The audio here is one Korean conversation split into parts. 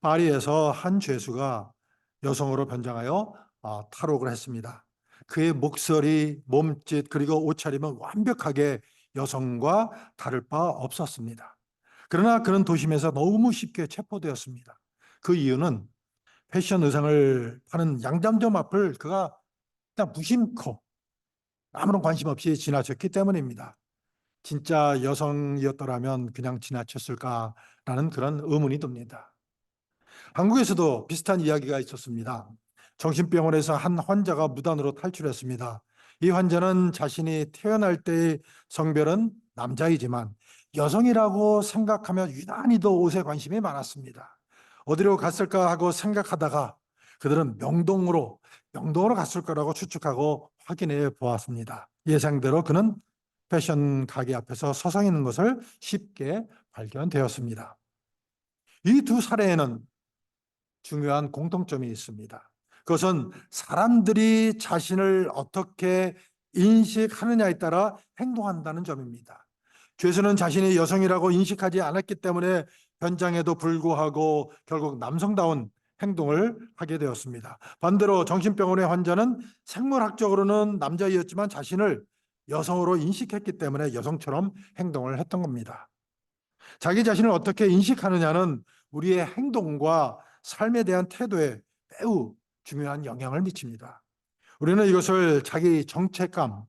파리에서 한 죄수가 여성으로 변장하여 탈옥을 했습니다. 그의 목소리, 몸짓 그리고 옷차림은 완벽하게 여성과 다를 바 없었습니다. 그러나 그는 도심에서 너무 쉽게 체포되었습니다. 그 이유는 패션 의상을 파는 양장점 앞을 그가 그냥 무심코 아무런 관심 없이 지나쳤기 때문입니다. 진짜 여성이었더라면 그냥 지나쳤을까라는 그런 의문이 듭니다. 한국에서도 비슷한 이야기가 있었습니다. 정신병원에서 한 환자가 무단으로 탈출했습니다. 이 환자는 자신이 태어날 때의 성별은 남자이지만 여성이라고 생각하며 유난히도 옷에 관심이 많았습니다. 어디로 갔을까 하고 생각하다가 그들은 명동으로 갔을 거라고 추측하고 확인해 보았습니다. 예상대로 그는 패션 가게 앞에서 서성이는 것을 쉽게 발견되었습니다. 이 두 사례에는 중요한 공통점이 있습니다. 그것은 사람들이 자신을 어떻게 인식하느냐에 따라 행동한다는 점입니다. 죄수는 자신이 여성이라고 인식하지 않았기 때문에 현장에도 불구하고 결국 남성다운 행동을 하게 되었습니다. 반대로 정신병원의 환자는 생물학적으로는 남자이었지만 자신을 여성으로 인식했기 때문에 여성처럼 행동을 했던 겁니다. 자기 자신을 어떻게 인식하느냐는 우리의 행동과 삶에 대한 태도에 매우 중요한 영향을 미칩니다. 우리는 이것을 자기 정체감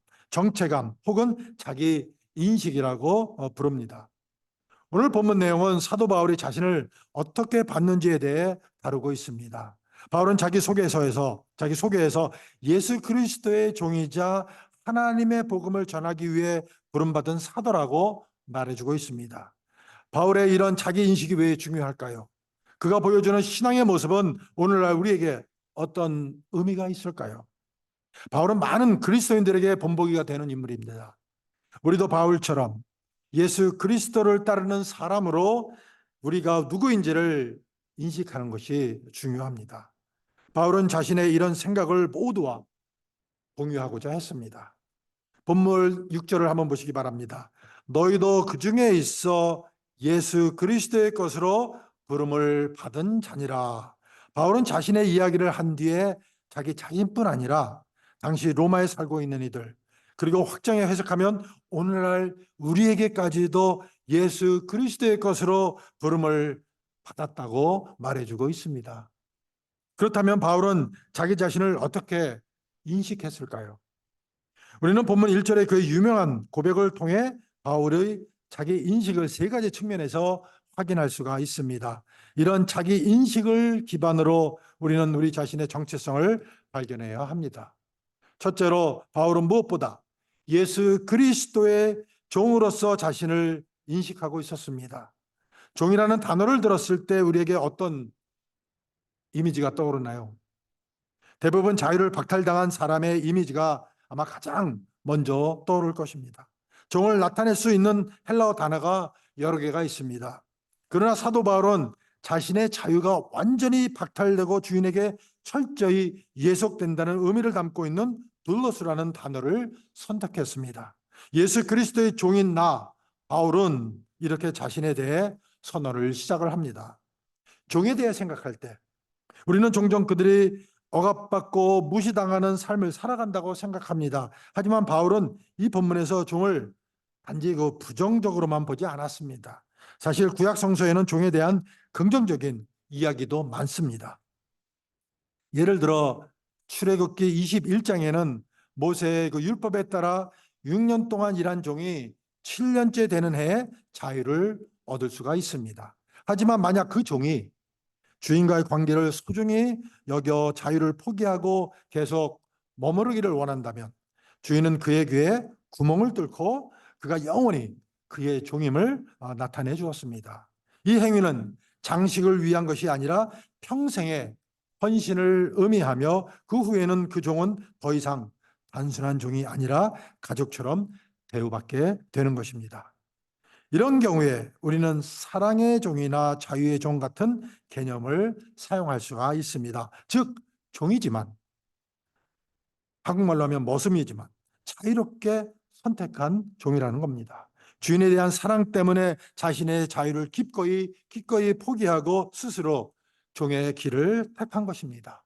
혹은 자기 인식이라고 부릅니다. 오늘 본문 내용은 사도 바울이 자신을 어떻게 받는지에 대해 다루고 있습니다. 바울은 자기 소개에서 예수 그리스도의 종이자 하나님의 복음을 전하기 위해 부름받은 사도라고 말해주고 있습니다. 바울의 이런 자기 인식이 왜 중요할까요? 그가 보여주는 신앙의 모습은 오늘날 우리에게 어떤 의미가 있을까요? 바울은 많은 그리스도인들에게 본보기가 되는 인물입니다. 우리도 바울처럼 예수 그리스도를 따르는 사람으로 우리가 누구인지를 인식하는 것이 중요합니다. 바울은 자신의 이런 생각을 모두와 공유하고자 했습니다. 본문 6절을 한번 보시기 바랍니다. 너희도 그 중에 있어 예수 그리스도의 것으로 부름을 받은 자니라. 바울은 자신의 이야기를 한 뒤에 자기 자신뿐 아니라 당시 로마에 살고 있는 이들, 그리고 확장해 해석하면 오늘날 우리에게까지도 예수 그리스도의 것으로 부름을 받았다고 말해주고 있습니다. 그렇다면 바울은 자기 자신을 어떻게 인식했을까요? 우리는 본문 1절의 그 유명한 고백을 통해 바울의 자기 인식을 세 가지 측면에서 확인할 수가 있습니다. 이런 자기 인식을 기반으로 우리는 우리 자신의 정체성을 발견해야 합니다. 첫째로 바울은 무엇보다 예수 그리스도의 종으로서 자신을 인식하고 있었습니다. 종이라는 단어를 들었을 때 우리에게 어떤 이미지가 떠오르나요? 대부분 자유를 박탈당한 사람의 이미지가 아마 가장 먼저 떠오를 것입니다. 종을 나타낼 수 있는 헬라어 단어가 여러 개가 있습니다. 그러나 사도 바울은 자신의 자유가 완전히 박탈되고 주인에게 철저히 예속된다는 의미를 담고 있는 둘로스라는 단어를 선택했습니다. 예수 그리스도의 종인 바울은 이렇게 자신에 대해 선언을 시작을 합니다. 종에 대해 생각할 때 우리는 종종 그들이 억압받고 무시당하는 삶을 살아간다고 생각합니다. 하지만 바울은 이 본문에서 종을 단지 부정적으로만 보지 않았습니다. 사실 구약 성서에는 종에 대한 긍정적인 이야기도 많습니다. 예를 들어 출애굽기 21장에는 모세의 율법에 따라 6년 동안 일한 종이 7년째 되는 해에 자유를 얻을 수가 있습니다. 하지만 만약 그 종이 주인과의 관계를 소중히 여겨 자유를 포기하고 계속 머무르기를 원한다면 주인은 그의 귀에 구멍을 뚫고 그가 영원히 그의 종임을 나타내 주었습니다. 이 행위는 장식을 위한 것이 아니라 평생의 헌신을 의미하며 그 후에는 그 종은 더 이상 단순한 종이 아니라 가족처럼 대우받게 되는 것입니다. 이런 경우에 우리는 사랑의 종이나 자유의 종 같은 개념을 사용할 수가 있습니다. 즉, 종이지만, 한국말로 하면 머슴이지만 자유롭게 선택한 종이라는 겁니다. 주인에 대한 사랑 때문에 자신의 자유를 기꺼이 포기하고 스스로 종의 길을 택한 것입니다.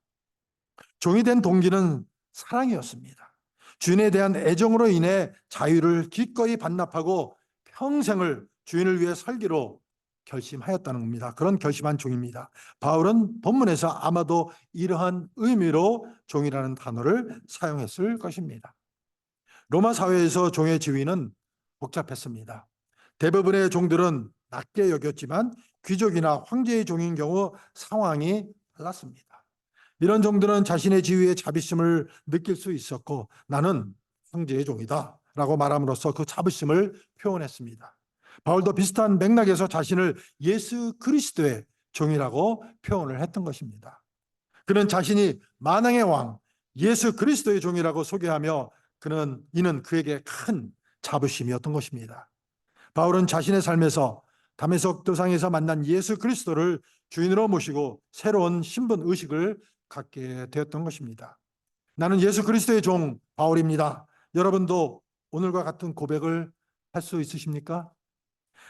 종이 된 동기는 사랑이었습니다. 주인에 대한 애정으로 인해 자유를 기꺼이 반납하고 평생을 주인을 위해 살기로 결심하였다는 겁니다. 그런 결심한 종입니다. 바울은 본문에서 아마도 이러한 의미로 종이라는 단어를 사용했을 것입니다. 로마 사회에서 종의 지위는 복잡했습니다. 대부분의 종들은 낮게 여겼지만 귀족이나 황제의 종인 경우 상황이 달랐습니다. 이런 종들은 자신의 지위에 자비심을 느낄 수 있었고, 나는 황제의 종이다 라고 말함으로써 그 자부심을 표현했습니다. 바울도 비슷한 맥락에서 자신을 예수 그리스도의 종이라고 표현을 했던 것입니다. 그는 자신이 만왕의 왕 예수 그리스도의 종이라고 소개하며 이는 그에게 큰 자부심이었던 것입니다. 바울은 자신의 삶에서 다메섹 도상에서 만난 예수 그리스도를 주인으로 모시고 새로운 신분 의식을 갖게 되었던 것입니다. 나는 예수 그리스도의 종 바울입니다. 여러분도 오늘과 같은 고백을 할 수 있으십니까?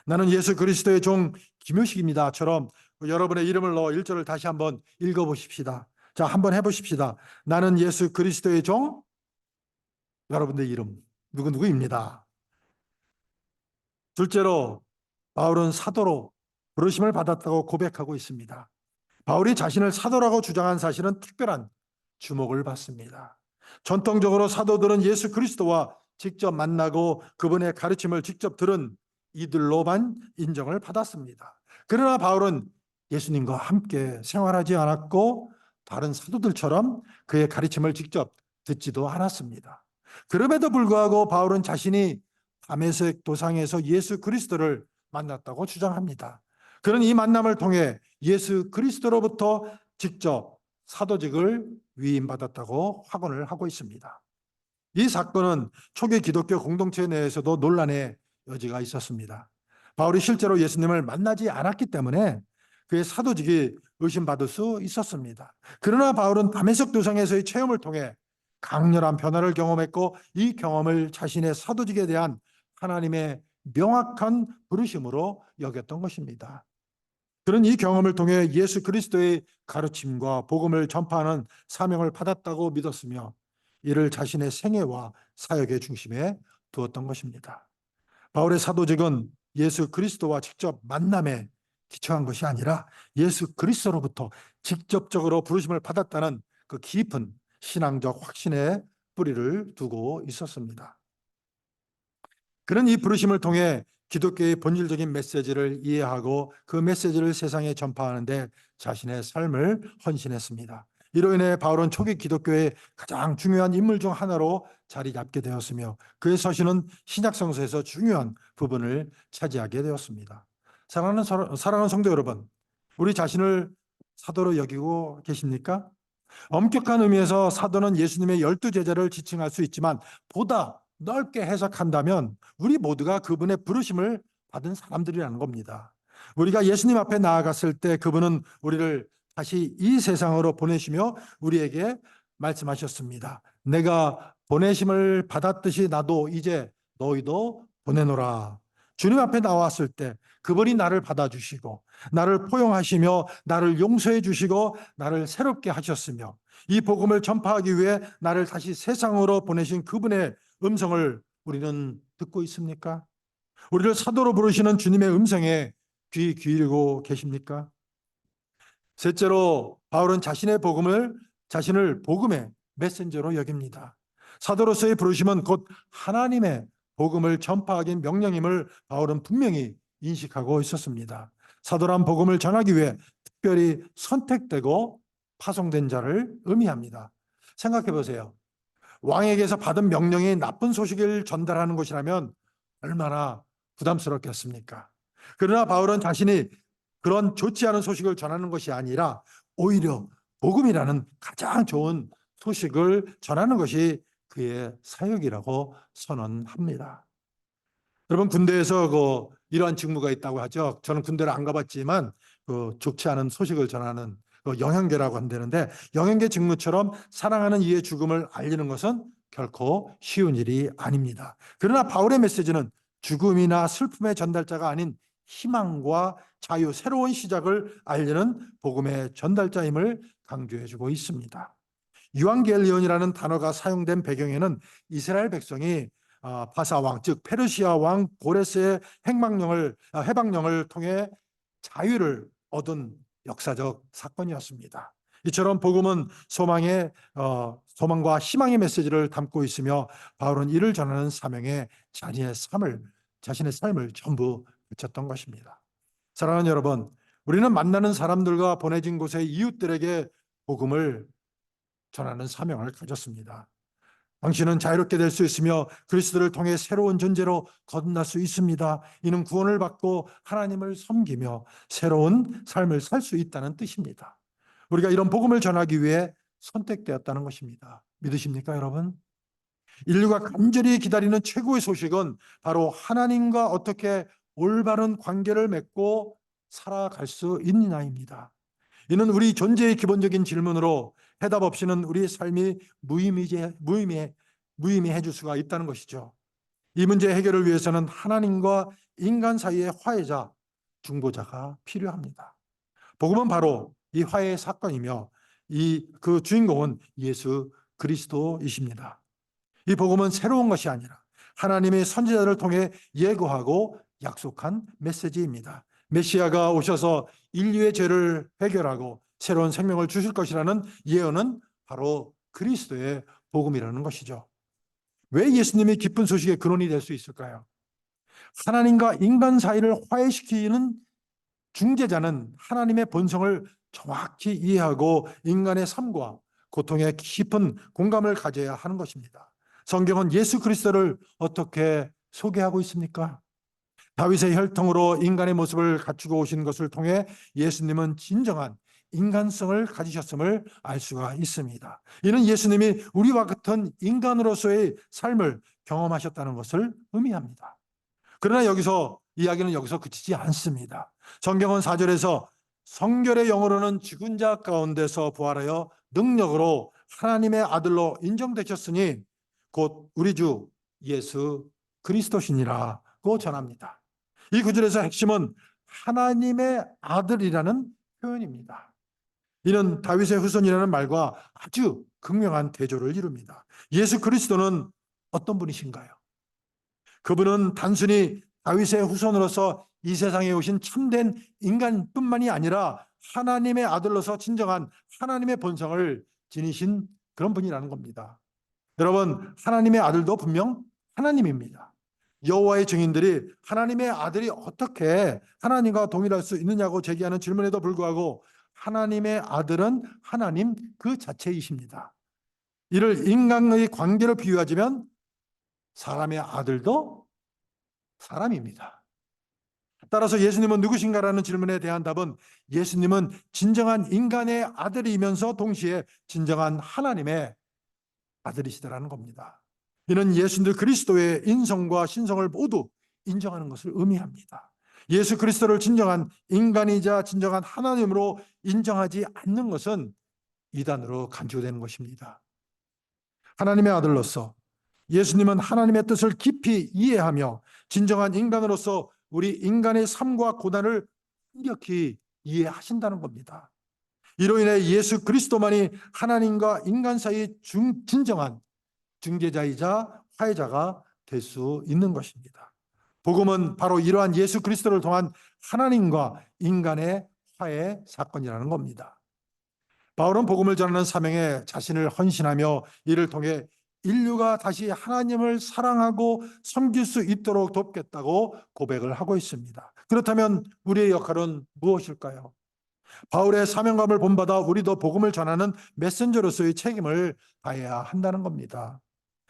나는 예수 그리스도의 종 김효식입니다처럼 여러분의 이름을 넣어 1절을 다시 한번 읽어보십시다. 자, 한번 해보십시다. 나는 예수 그리스도의 종, 여러분의 이름 누구입니다. 둘째로 바울은 사도로 부르심을 받았다고 고백하고 있습니다. 바울이 자신을 사도라고 주장한 사실은 특별한 주목을 받습니다. 전통적으로 사도들은 예수 그리스도와 직접 만나고 그분의 가르침을 직접 들은 이들로만 인정을 받았습니다. 그러나 바울은 예수님과 함께 생활하지 않았고 다른 사도들처럼 그의 가르침을 직접 듣지도 않았습니다. 그럼에도 불구하고 바울은 자신이 다메섹 도상에서 예수 그리스도를 만났다고 주장합니다. 그는 이 만남을 통해 예수 그리스도로부터 직접 사도직을 위임받았다고 확언을 하고 있습니다. 이 사건은 초기 기독교 공동체 내에서도 논란의 여지가 있었습니다. 바울이 실제로 예수님을 만나지 않았기 때문에 그의 사도직이 의심받을 수 있었습니다. 그러나 바울은 다메섹 도상에서의 체험을 통해 강렬한 변화를 경험했고 이 경험을 자신의 사도직에 대한 하나님의 명확한 부르심으로 여겼던 것입니다. 그런 이 경험을 통해 예수 그리스도의 가르침과 복음을 전파하는 사명을 받았다고 믿었으며 이를 자신의 생애와 사역의 중심에 두었던 것입니다. 바울의 사도직은 예수 그리스도와 직접 만남에 기초한 것이 아니라 예수 그리스도로부터 직접적으로 부르심을 받았다는 그 깊은 신앙적 확신에 뿌리를 두고 있었습니다. 그런 이 부르심을 통해 기독교의 본질적인 메시지를 이해하고 그 메시지를 세상에 전파하는데 자신의 삶을 헌신했습니다. 이로 인해 바울은 초기 기독교의 가장 중요한 인물 중 하나로 자리 잡게 되었으며 그의 서신은 신약성서에서 중요한 부분을 차지하게 되었습니다. 사랑하는 성도 여러분, 우리 자신을 사도로 여기고 계십니까? 엄격한 의미에서 사도는 예수님의 12제자를 지칭할 수 있지만 보다 넓게 해석한다면 우리 모두가 그분의 부르심을 받은 사람들이라는 겁니다. 우리가 예수님 앞에 나아갔을 때 그분은 우리를 다시 이 세상으로 보내시며 우리에게 말씀하셨습니다. 내가 보내심을 받았듯이 나도 이제 너희도 보내노라. 주님 앞에 나왔을 때 그분이 나를 받아주시고 나를 포용하시며 나를 용서해 주시고 나를 새롭게 하셨으며 이 복음을 전파하기 위해 나를 다시 세상으로 보내신 그분의 음성을 우리는 듣고 있습니까? 우리를 사도로 부르시는 주님의 음성에 귀 기울이고 계십니까? 셋째로 바울은 자신을 복음의 메신저로 여깁니다. 사도로서의 부르심은 곧 하나님의 복음을 전파하기 명령임을 바울은 분명히 인식하고 있었습니다. 사도란 복음을 전하기 위해 특별히 선택되고 파송된 자를 의미합니다. 생각해 보세요. 왕에게서 받은 명령이 나쁜 소식을 전달하는 것이라면 얼마나 부담스럽겠습니까? 그러나 바울은 자신이 그런 좋지 않은 소식을 전하는 것이 아니라 오히려 복음이라는 가장 좋은 소식을 전하는 것이 그의 사역이라고 선언합니다. 여러분 군대에서 이러한 직무가 있다고 하죠. 저는 군대를 안 가봤지만 좋지 않은 소식을 전하는 영향계라고 한다는데 영향계 직무처럼 사랑하는 이의 죽음을 알리는 것은 결코 쉬운 일이 아닙니다. 그러나 바울의 메시지는 죽음이나 슬픔의 전달자가 아닌 희망과 자유, 새로운 시작을 알리는 복음의 전달자임을 강조해주고 있습니다. 유앙겔리온이라는 단어가 사용된 배경에는 이스라엘 백성이 바사 왕, 즉 페르시아 왕 고레스의 해방령을 통해 자유를 얻은 역사적 사건이었습니다. 이처럼 복음은 소망과 희망의 메시지를 담고 있으며 바울은 이를 전하는 사명에 자신의 삶을 전부 바쳤던 것입니다. 사랑하는 여러분, 우리는 만나는 사람들과 보내진 곳의 이웃들에게 복음을 전하는 사명을 가졌습니다. 당신은 자유롭게 될 수 있으며 그리스도를 통해 새로운 존재로 거듭날 수 있습니다. 이는 구원을 받고 하나님을 섬기며 새로운 삶을 살 수 있다는 뜻입니다. 우리가 이런 복음을 전하기 위해 선택되었다는 것입니다. 믿으십니까, 여러분? 인류가 간절히 기다리는 최고의 소식은 바로 하나님과 어떻게 올바른 관계를 맺고 살아갈 수 있느냐입니다. 이는 우리 존재의 기본적인 질문으로 해답 없이는 우리의 삶이 무의미해질 수가 있다는 것이죠. 이 문제 해결을 위해서는 하나님과 인간 사이의 화해자, 중보자가 필요합니다. 복음은 바로 이 화해의 사건이며 그 주인공은 예수 그리스도이십니다. 이 복음은 새로운 것이 아니라 하나님의 선지자를 통해 예고하고 약속한 메시지입니다. 메시아가 오셔서 인류의 죄를 해결하고 새로운 생명을 주실 것이라는 예언은 바로 그리스도의 복음이라는 것이죠. 왜 예수님이 기쁜 소식의 근원이 될 수 있을까요? 하나님과 인간 사이를 화해시키는 중재자는 하나님의 본성을 정확히 이해하고 인간의 삶과 고통에 깊은 공감을 가져야 하는 것입니다. 성경은 예수 그리스도를 어떻게 소개하고 있습니까? 다윗의 혈통으로 인간의 모습을 갖추고 오신 것을 통해 예수님은 진정한 인간성을 가지셨음을 알 수가 있습니다. 이는 예수님이 우리와 같은 인간으로서의 삶을 경험하셨다는 것을 의미합니다. 그러나 이야기는 여기서 그치지 않습니다. 성경은 4절에서 성결의 영으로는 죽은 자 가운데서 부활하여 능력으로 하나님의 아들로 인정되셨으니 곧 우리 주 예수 그리스도시니라고 전합니다. 이 구절에서 핵심은 하나님의 아들이라는 표현입니다. 이는 다윗의 후손이라는 말과 아주 극명한 대조를 이룹니다. 예수 그리스도는 어떤 분이신가요? 그분은 단순히 다윗의 후손으로서 이 세상에 오신 참된 인간뿐만이 아니라 하나님의 아들로서 진정한 하나님의 본성을 지니신 그런 분이라는 겁니다. 여러분, 하나님의 아들도 분명 하나님입니다. 여호와의 증인들이 하나님의 아들이 어떻게 하나님과 동일할 수 있느냐고 제기하는 질문에도 불구하고 하나님의 아들은 하나님 그 자체이십니다. 이를 인간의 관계로 비유하자면 사람의 아들도 사람입니다. 따라서 예수님은 누구신가라는 질문에 대한 답은 예수님은 진정한 인간의 아들이면서 동시에 진정한 하나님의 아들이시다라는 겁니다. 이는 예수님 그리스도의 인성과 신성을 모두 인정하는 것을 의미합니다. 예수 그리스도를 진정한 인간이자 진정한 하나님으로 인정하지 않는 것은 이단으로 간주되는 것입니다. 하나님의 아들로서 예수님은 하나님의 뜻을 깊이 이해하며 진정한 인간으로서 우리 인간의 삶과 고난을 완벽히 이해하신다는 겁니다. 이로 인해 예수 그리스도만이 하나님과 인간 사이의 진정한 중재자이자 화해자가 될 수 있는 것입니다. 복음은 바로 이러한 예수 그리스도를 통한 하나님과 인간의 화해 사건이라는 겁니다. 바울은 복음을 전하는 사명에 자신을 헌신하며 이를 통해 인류가 다시 하나님을 사랑하고 섬길 수 있도록 돕겠다고 고백을 하고 있습니다. 그렇다면 우리의 역할은 무엇일까요? 바울의 사명감을 본받아 우리도 복음을 전하는 메신저로서의 책임을 다해야 한다는 겁니다.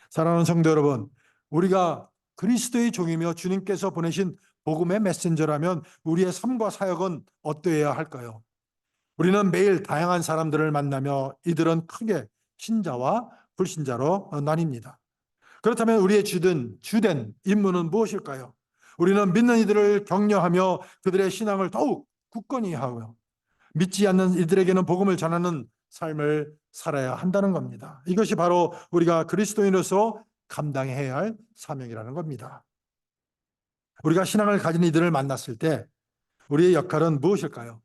사랑하는 성도 여러분, 우리가 그리스도의 종이며 주님께서 보내신 복음의 메신저라면 우리의 삶과 사역은 어떠해야 할까요? 우리는 매일 다양한 사람들을 만나며 이들은 크게 신자와 불신자로 나뉩니다. 그렇다면 우리의 주된 임무는 무엇일까요? 우리는 믿는 이들을 격려하며 그들의 신앙을 더욱 굳건히 하고요. 믿지 않는 이들에게는 복음을 전하는 삶을 살아야 한다는 겁니다. 이것이 바로 우리가 그리스도인으로서 감당해야 할 사명이라는 겁니다. 우리가 신앙을 가진 이들을 만났을 때 우리의 역할은 무엇일까요?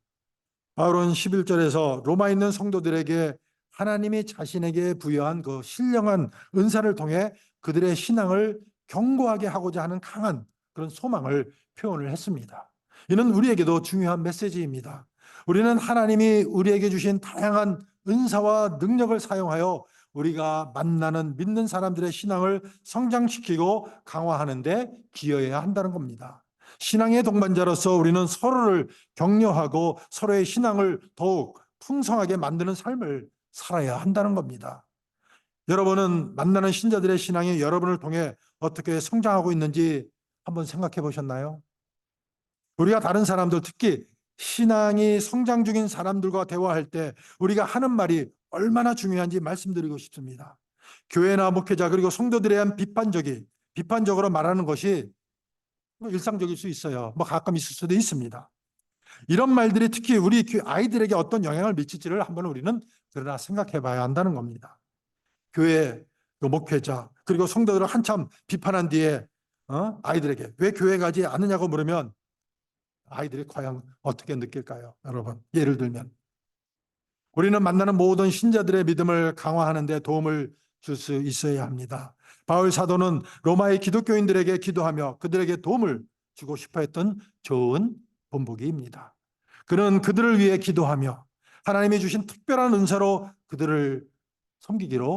바울은 11절에서 로마에 있는 성도들에게 하나님이 자신에게 부여한 그 신령한 은사를 통해 그들의 신앙을 견고하게 하고자 하는 강한 그런 소망을 표현을 했습니다. 이는 우리에게도 중요한 메시지입니다. 우리는 하나님이 우리에게 주신 다양한 은사와 능력을 사용하여 우리가 만나는 믿는 사람들의 신앙을 성장시키고 강화하는 데 기여해야 한다는 겁니다. 신앙의 동반자로서 우리는 서로를 격려하고 서로의 신앙을 더욱 풍성하게 만드는 삶을 살아야 한다는 겁니다. 여러분은 만나는 신자들의 신앙이 여러분을 통해 어떻게 성장하고 있는지 한번 생각해 보셨나요? 우리가 다른 사람들, 특히 신앙이 성장 중인 사람들과 대화할 때 우리가 하는 말이 얼마나 중요한지 말씀드리고 싶습니다. 교회나 목회자 그리고 성도들에 대한 비판적으로 말하는 것이 일상적일 수 있어요. 가끔 있을 수도 있습니다. 이런 말들이 특히 우리 아이들에게 어떤 영향을 미칠지를 한번 우리는 그러나 생각해 봐야 한다는 겁니다. 교회 목회자 그리고 성도들을 한참 비판한 뒤에 아이들에게 왜 교회 가지 않느냐고 물으면 아이들이 과연 어떻게 느낄까요? 여러분, 예를 들면 우리는 만나는 모든 신자들의 믿음을 강화하는 데 도움을 줄 수 있어야 합니다. 바울 사도는 로마의 기독교인들에게 기도하며 그들에게 도움을 주고 싶어 했던 좋은 본보기입니다. 그는 그들을 위해 기도하며 하나님이 주신 특별한 은사로 그들을 섬기기를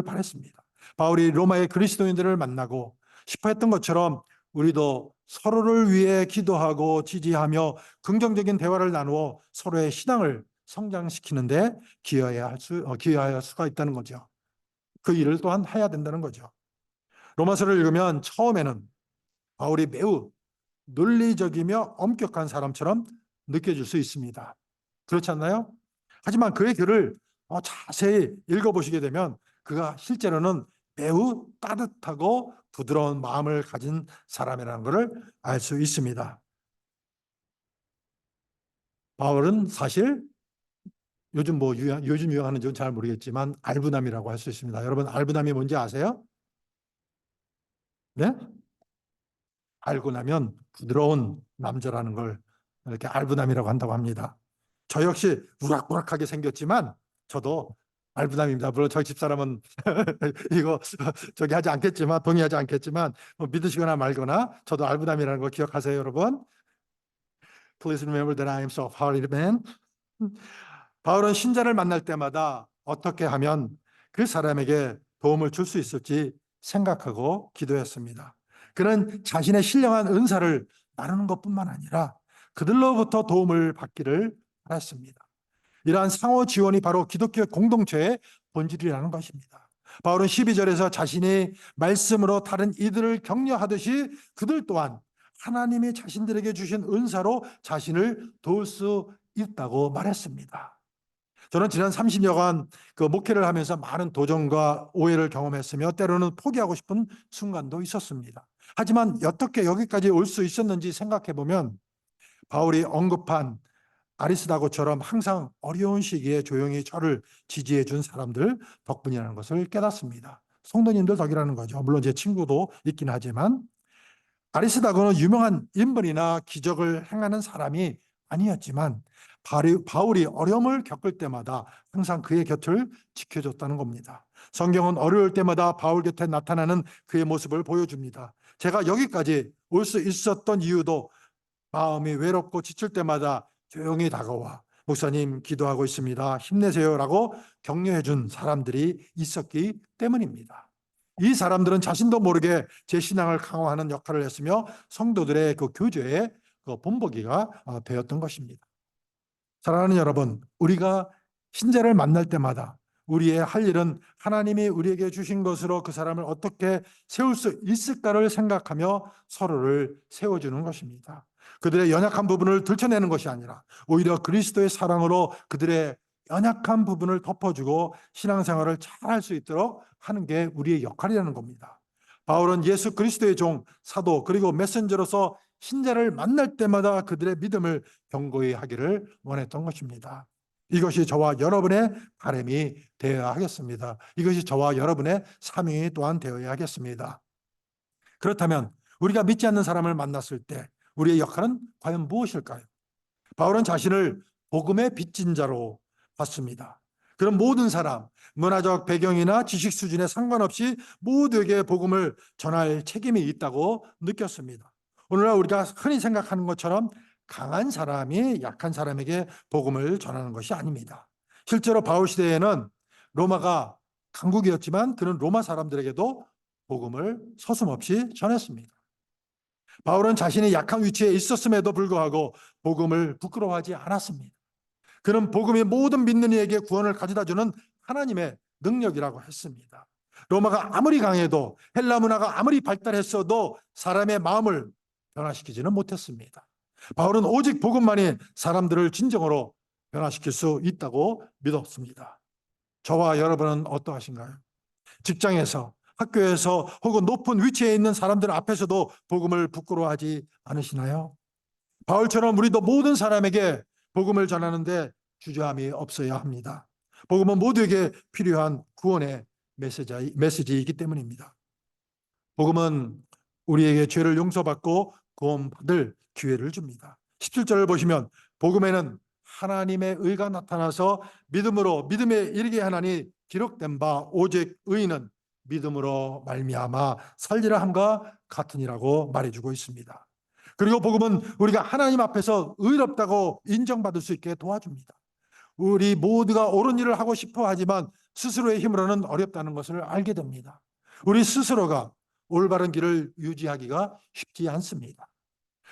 바랬습니다. 바울이 로마의 그리스도인들을 만나고 싶어 했던 것처럼 우리도 서로를 위해 기도하고 지지하며 긍정적인 대화를 나누어 서로의 신앙을 성장시키는데 기여할 수가 있다는 거죠. 그 일을 또한 해야 된다는 거죠. 로마서를 읽으면 처음에는 바울이 매우 논리적이며 엄격한 사람처럼 느껴질 수 있습니다. 그렇지 않나요? 하지만 그의 글을 자세히 읽어보시게 되면 그가 실제로는 매우 따뜻하고 부드러운 마음을 가진 사람이라는 것을 알 수 있습니다. 바울은 사실 요즘 유행하는지 잘 모르겠지만 알부남이라고 할 수 있습니다. 여러분, 알부남이 뭔지 아세요? 네? 알고 나면 부드러운 남자라는 걸 이렇게 알부남이라고 한다고 합니다. 저 역시 우락부락하게 생겼지만 저도 알부남입니다. 물론 저희 집사람은 이거 저기 하지 않겠지만 동의하지 않겠지만 믿으시거나 말거나 저도 알부남이라는 거 기억하세요, 여러분. Please remember that I am so hard man. 바울은 신자를 만날 때마다 어떻게 하면 그 사람에게 도움을 줄 수 있을지 생각하고 기도했습니다. 그는 자신의 신령한 은사를 나누는 것뿐만 아니라 그들로부터 도움을 받기를 바랐습니다. 이러한 상호 지원이 바로 기독교 공동체의 본질이라는 것입니다. 바울은 12절에서 자신이 말씀으로 다른 이들을 격려하듯이 그들 또한 하나님이 자신들에게 주신 은사로 자신을 도울 수 있다고 말했습니다. 저는 지난 30여간 그 목회를 하면서 많은 도전과 오해를 경험했으며 때로는 포기하고 싶은 순간도 있었습니다. 하지만 어떻게 여기까지 올 수 있었는지 생각해 보면 바울이 언급한 아리스다고처럼 항상 어려운 시기에 조용히 저를 지지해 준 사람들 덕분이라는 것을 깨닫습니다. 성도님들 덕이라는 거죠. 물론 제 친구도 있긴 하지만 아리스다고는 유명한 인물이나 기적을 행하는 사람이 아니었지만 바울이 어려움을 겪을 때마다 항상 그의 곁을 지켜줬다는 겁니다. 성경은 어려울 때마다 바울 곁에 나타나는 그의 모습을 보여줍니다. 제가 여기까지 올 수 있었던 이유도 마음이 외롭고 지칠 때마다 조용히 다가와 목사님 기도하고 있습니다. 힘내세요라고 격려해 준 사람들이 있었기 때문입니다. 이 사람들은 자신도 모르게 제 신앙을 강화하는 역할을 했으며 성도들의 그 교제의 그 본보기가 되었던 것입니다. 사랑하는 여러분, 우리가 신자를 만날 때마다 우리의 할 일은 하나님이 우리에게 주신 것으로 그 사람을 어떻게 세울 수 있을까를 생각하며 서로를 세워주는 것입니다. 그들의 연약한 부분을 들춰내는 것이 아니라 오히려 그리스도의 사랑으로 그들의 연약한 부분을 덮어주고 신앙생활을 잘할 수 있도록 하는 게 우리의 역할이라는 겁니다. 바울은 예수 그리스도의 종, 사도 그리고 메신저로서 신자를 만날 때마다 그들의 믿음을 견고히 하기를 원했던 것입니다. 이것이 저와 여러분의 바람이 되어야 하겠습니다. 이것이 저와 여러분의 사명이 또한 되어야 하겠습니다. 그렇다면 우리가 믿지 않는 사람을 만났을 때 우리의 역할은 과연 무엇일까요? 바울은 자신을 복음의 빚진 자로 봤습니다. 그런 모든 사람, 문화적 배경이나 지식 수준에 상관없이 모두에게 복음을 전할 책임이 있다고 느꼈습니다. 오늘날 우리가 흔히 생각하는 것처럼 강한 사람이 약한 사람에게 복음을 전하는 것이 아닙니다. 실제로 바울 시대에는 로마가 강국이었지만 그는 로마 사람들에게도 복음을 서슴없이 전했습니다. 바울은 자신이 약한 위치에 있었음에도 불구하고 복음을 부끄러워하지 않았습니다. 그는 복음이 모든 믿는 이에게 구원을 가져다 주는 하나님의 능력이라고 했습니다. 로마가 아무리 강해도 헬라 문화가 아무리 발달했어도 사람의 마음을 변화시키지는 못했습니다. 바울은 오직 복음만이 사람들을 진정으로 변화시킬 수 있다고 믿었습니다. 저와 여러분은 어떠하신가요? 직장에서, 학교에서 혹은 높은 위치에 있는 사람들 앞에서도 복음을 부끄러워하지 않으시나요? 바울처럼 우리도 모든 사람에게 복음을 전하는데 주저함이 없어야 합니다. 복음은 모두에게 필요한 구원의 메시지이기 때문입니다. 복음은 우리에게 죄를 용서받고 구원받을 기회를 줍니다. 17절을 보시면 복음에는 하나님의 의가 나타나서 믿음으로 믿음에 이르게 하나니 기록된 바 오직 의인은 믿음으로 말미암아 살리라 함과 같으니라고 말해주고 있습니다. 그리고 복음은 우리가 하나님 앞에서 의롭다고 인정받을 수 있게 도와줍니다. 우리 모두가 옳은 일을 하고 싶어 하지만 스스로의 힘으로는 어렵다는 것을 알게 됩니다. 우리 스스로가 올바른 길을 유지하기가 쉽지 않습니다.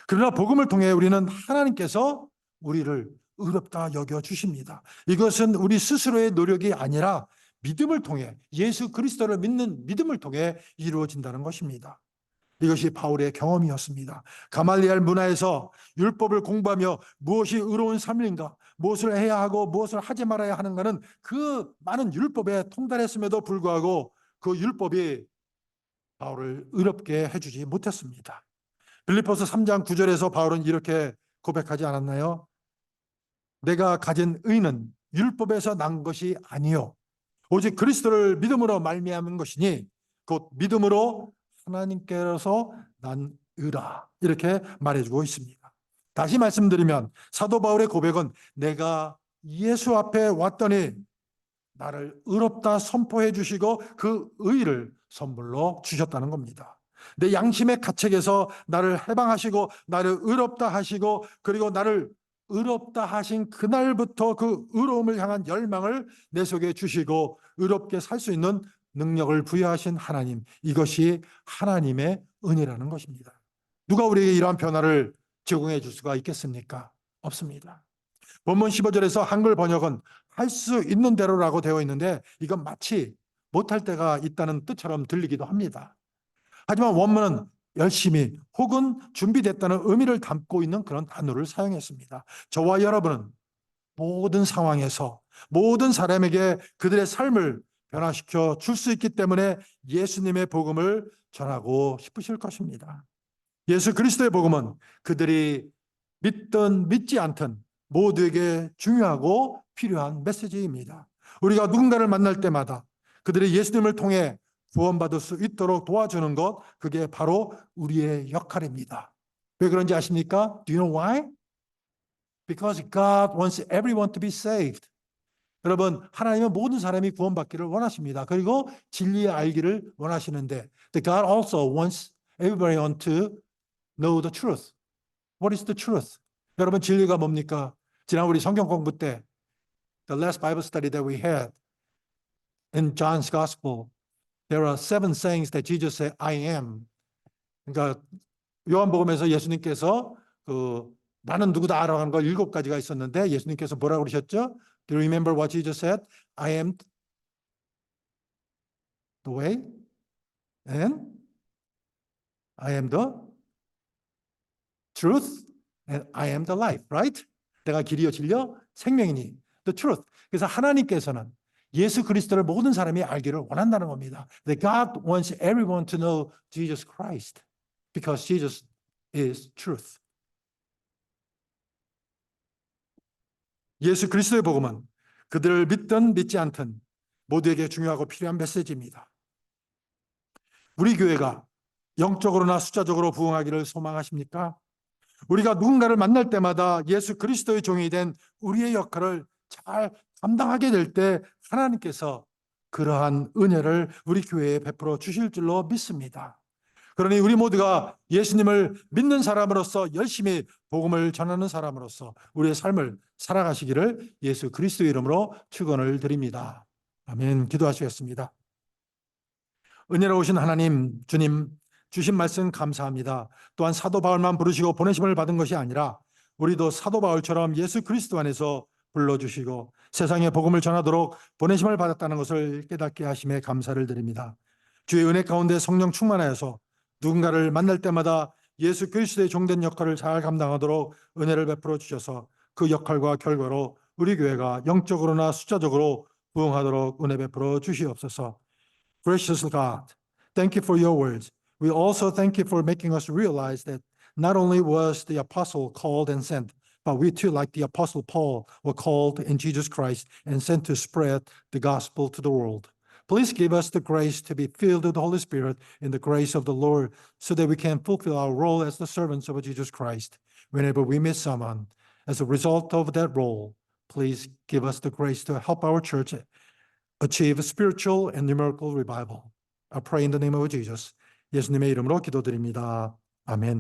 그러나 복음을 통해 우리는 하나님께서 우리를 의롭다 여겨 주십니다. 이것은 우리 스스로의 노력이 아니라 믿음을 통해 예수 그리스도를 믿는 믿음을 통해 이루어진다는 것입니다. 이것이 바울의 경험이었습니다. 가말리엘 문화에서 율법을 공부하며 무엇이 의로운 삶인가, 무엇을 해야 하고 무엇을 하지 말아야 하는가는 그 많은 율법에 통달했음에도 불구하고 그 율법이 바울을 의롭게 해주지 못했습니다. 빌립보서 3장 9절에서 바울은 이렇게 고백하지 않았나요? 내가 가진 의는 율법에서 난 것이 아니요 오직 그리스도를 믿음으로 말미암은 것이니 곧 믿음으로 하나님께로서 난 의라 이렇게 말해주고 있습니다. 다시 말씀드리면 사도 바울의 고백은 내가 예수 앞에 왔더니 나를 의롭다 선포해 주시고 그 의를 선물로 주셨다는 겁니다. 내 양심의 가책에서 나를 해방하시고 나를 의롭다 하시고 그리고 나를 의롭다 하신 그날부터 그 의로움을 향한 열망을 내 속에 주시고 의롭게 살 수 있는 능력을 부여하신 하나님, 이것이 하나님의 은혜라는 것입니다. 누가 우리에게 이러한 변화를 제공해 줄 수가 있겠습니까? 없습니다. 본문 15절에서 한글 번역은 할 수 있는 대로라고 되어 있는데 이건 마치 못할 때가 있다는 뜻처럼 들리기도 합니다. 하지만 원문은 열심히 혹은 준비됐다는 의미를 담고 있는 그런 단어를 사용했습니다. 저와 여러분은 모든 상황에서 모든 사람에게 그들의 삶을 변화시켜 줄 수 있기 때문에 예수님의 복음을 전하고 싶으실 것입니다. 예수 그리스도의 복음은 그들이 믿든 믿지 않든 모두에게 중요하고 필요한 메시지입니다. 우리가 누군가를 만날 때마다 그들의 예수님을 통해 구원받을 수 있도록 도와주는 것, 그게 바로 우리의 역할입니다. 왜 그런지 아십니까? Do you know why? Because God wants everyone to be saved. 여러분, 하나님은 모든 사람이 구원받기를 원하십니다. 그리고 진리의 알기를 원하시는데 God also wants everyone to know the truth. What is the truth? 여러분, 진리가 뭡니까? 지난 우리 성경 공부 때 The last Bible study that we had in John's Gospel, there are 7 sayings that Jesus said, I am. 그러니까 요한복음에서 예수님께서 나는 누구다라고 하는 걸 7가지가 있었는데 예수님께서 뭐라고 그러셨죠? Do you remember what Jesus said? I am the way and I am the truth and I am the life, right? 내가 길이요 진리요 생명이니 the truth. 그래서 하나님께서는 예수 그리스도를 모든 사람이 알기를 원한다는 겁니다. That God wants everyone to know Jesus Christ because Jesus is truth. 예수 그리스도의 복음은 그들을 믿든 믿지 않든 모두에게 중요하고 필요한 메시지입니다. 우리 교회가 영적으로나 숫자적으로 부흥하기를 소망하십니까? 우리가 누군가를 만날 때마다 예수 그리스도의 종이 된 우리의 역할을 잘 감당하게 될 때 하나님께서 그러한 은혜를 우리 교회에 베풀어 주실 줄로 믿습니다. 그러니 우리 모두가 예수님을 믿는 사람으로서 열심히 복음을 전하는 사람으로서 우리의 삶을 살아가시기를 예수 그리스도의 이름으로 축원을 드립니다. 아멘. 기도하시겠습니다. 은혜로우신 하나님, 주님 주신 말씀 감사합니다. 또한 사도 바울만 부르시고 보내심을 받은 것이 아니라 우리도 사도 바울처럼 예수 그리스도 안에서 불러주시고 세상에 복음을 전하도록 보내심을 받았다는 것을 깨닫게 하심에 감사를 드립니다. 주의 은혜 가운데 성령 충만하여서 누군가를 만날 때마다 예수 그리스도의 종된 역할을 잘 감당하도록 은혜를 베풀어 주셔서 그 역할과 결과로 우리 교회가 영적으로나 숫자적으로 부흥하도록 은혜 베풀어 주시옵소서. Gracious God, thank you for your words. We also thank you for making us realize that not only was the apostle called and sent, but we too, like the apostle Paul, were called in Jesus Christ and sent to spread the gospel to the world. Please give us the grace to be filled with the Holy Spirit in the grace of the Lord so that we can fulfill our role as the servants of Jesus Christ whenever we meet someone. As a result of that role, please give us the grace to help our church achieve spiritual and numerical revival. I pray in the name of Jesus. 예수님의 이름으로 기도드립니다. 아멘.